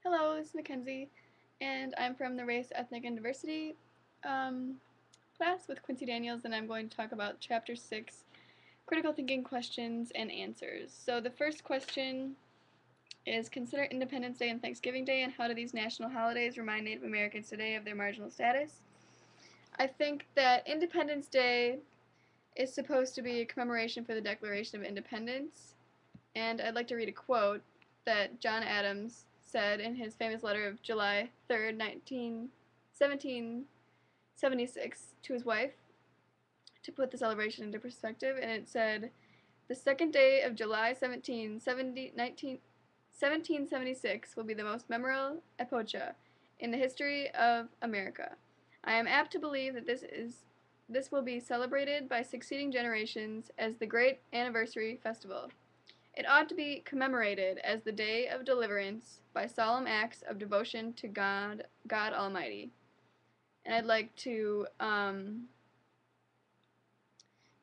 Hello, this is Mackenzie, and I'm from the Race, Ethnic, and Diversity class with Quincy Daniels, and I'm going to talk about Chapter 6, Critical Thinking Questions and Answers. So the first question is, consider Independence Day and Thanksgiving Day, and how do these national holidays remind Native Americans today of their marginal status? I think that Independence Day is supposed to be a commemoration for the Declaration of Independence, and I'd like to read a quote that John Adams said in his famous letter of July 3rd, 1776 to his wife to put the celebration into perspective, and it said, "The second day of July 1776 will be the most memorable epocha in the history of America. I am apt to believe that this will be celebrated by succeeding generations as the great anniversary festival. It ought to be commemorated as the day of deliverance by solemn acts of devotion to God Almighty." And I'd like to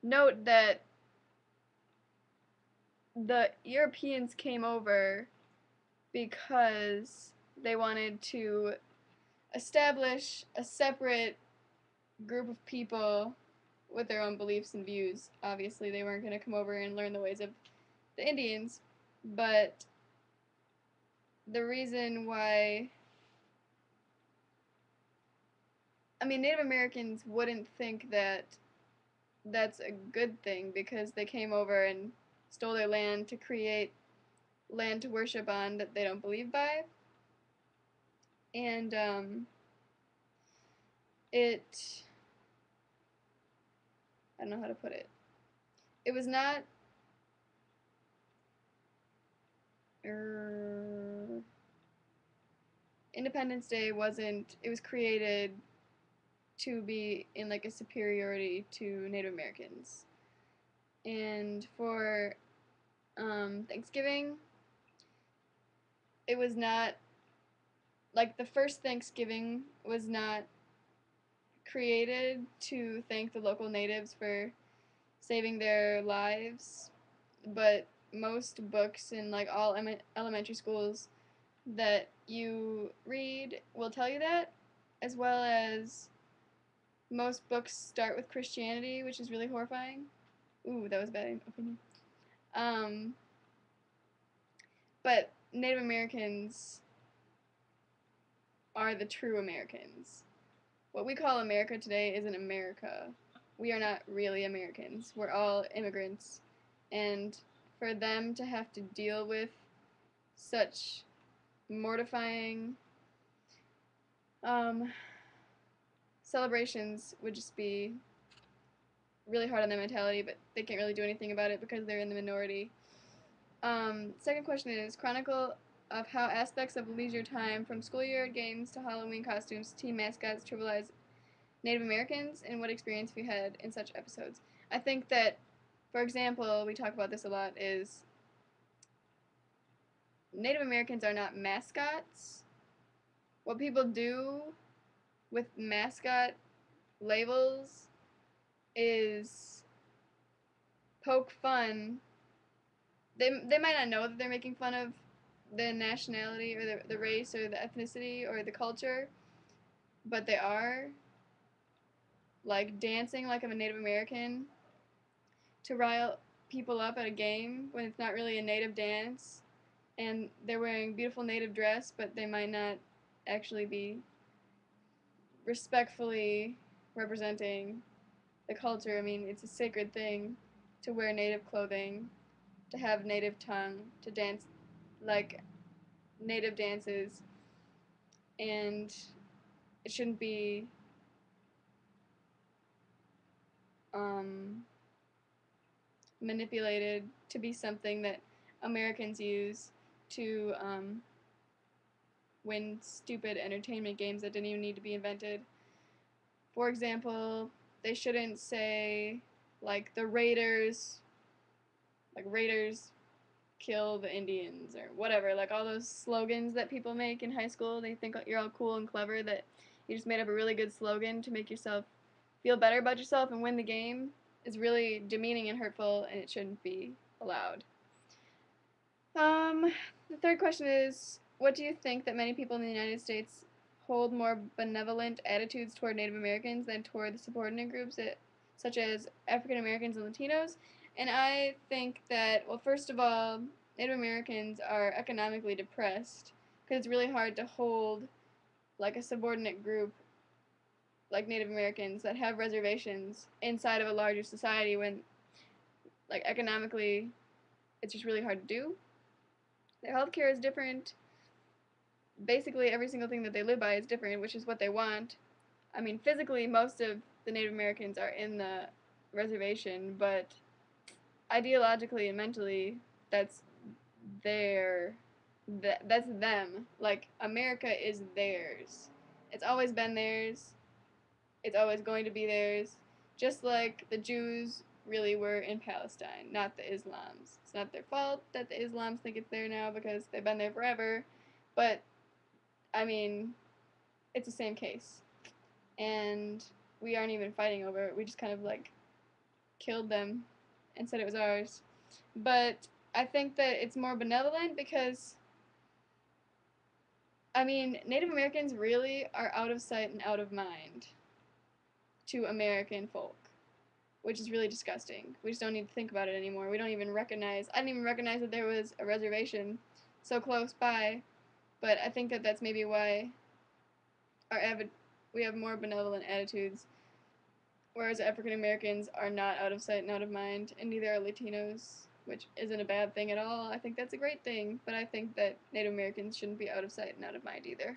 note that the Europeans came over because they wanted to establish a separate group of people with their own beliefs and views. Obviously, they weren't going to come over and learn the ways of the Indians, but the reason why, Native Americans wouldn't think that that's a good thing because they came over and stole their land to create land to worship on that they don't believe by. And I don't know how to put it. It was not Independence Day wasn't, it was created to be in like a superiority to Native Americans. And for Thanksgiving, it was not, like, the first Thanksgiving was not created to thank the local natives for saving their lives, but most books in like all elementary schools that you read will tell you that, as well as most books start with Christianity, which is really horrifying. Ooh, that was a bad opinion. Um, but Native Americans are the true Americans. What we call America today isn't America. We are not really Americans. We're all immigrants. And for them to have to deal with such mortifying celebrations would just be really hard on their mentality, but they can't really do anything about it because they're in the minority. Second question is, chronicle of how aspects of leisure time, from schoolyard games to Halloween costumes, team mascots, trivialize Native Americans, and what experience have you had in such episodes? I think that, for example, we talk about this a lot, is Native Americans are not mascots. What people do with mascot labels is poke fun. They might not know that they're making fun of the nationality or the race or the ethnicity or the culture, but they are, like, dancing like I'm a Native American to rile people up at a game when it's not really a native dance, and they're wearing beautiful native dress, but they might not actually be respectfully representing the culture. I mean, it's a sacred thing to wear native clothing, to have native tongue, to dance like native dances, and it shouldn't be manipulated to be something that Americans use to win stupid entertainment games that didn't even need to be invented. For example, they shouldn't say, like, Raiders kill the Indians or whatever, like all those slogans that people make in high school. They think you're all cool and clever, that you just made up a really good slogan to make yourself feel better about yourself and win the game, is really demeaning and hurtful, and it shouldn't be allowed. The third question is, what do you think that many people in the United States hold more benevolent attitudes toward Native Americans than toward the subordinate groups such as African Americans and Latinos? And I think that, well, first of all, Native Americans are economically depressed because it's really hard to hold like a subordinate group like Native Americans that have reservations inside of a larger society when like economically it's just really hard to do. Their healthcare is different. Basically every single thing that they live by is different, which is what they want. I mean, physically most of the Native Americans are in the reservation, but ideologically and mentally that's their that's them. Like America is theirs. It's always been theirs. It's always going to be theirs. Just like the Jews really were in Palestine, not the Islams. It's not their fault that the Islams think it's there now because they've been there forever. But I mean, it's the same case. And we aren't even fighting over it. We just kind of like killed them and said it was ours. But I think that it's more benevolent because, I mean, Native Americans really are out of sight and out of mind to American folk, which is really disgusting. We just don't need to think about it anymore. We don't even recognize, I didn't even recognize that there was a reservation so close by, but I think that that's maybe why we have more benevolent attitudes, whereas African Americans are not out of sight and out of mind, and neither are Latinos, which isn't a bad thing at all. I think that's a great thing, but I think that Native Americans shouldn't be out of sight and out of mind either.